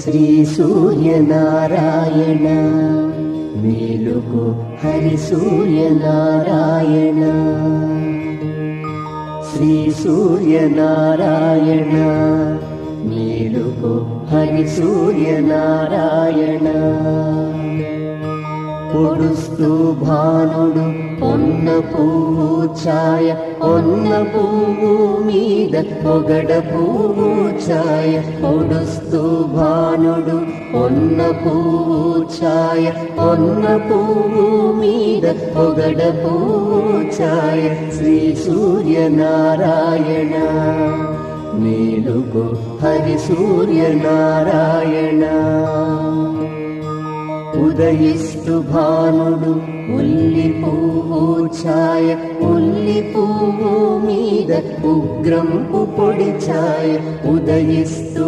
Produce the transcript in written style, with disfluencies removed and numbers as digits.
శ్రీ సూర్యనారాయణ మేలుకో హరి సూర్యనారాయణ శ్రీ సూర్యనారాయణ మేలుకో హరి సూర్యనారాయణ పొడుస్తూ భానుడు పొన్న పువ్వు ఛాయ పొన్న పువ్వు మీద పొగడ పువ్వు ఛాయ పొడుస్తూ భానుడు పొన్న పువ్వు ఛాయ పొన్న పువ్వు మీద పొగడ పువ్వు ఛాయ శ్రీ సూర్యనారాయణ మేలుకో హరి సూర్యనారాయణ ఉదయిస్తు భానుడు ఉల్లి పువ్వు ఛాయ ఉల్లి పువ్వు మీద ఉగ్రంపు పొడి ఛాయ ఉదయిస్తు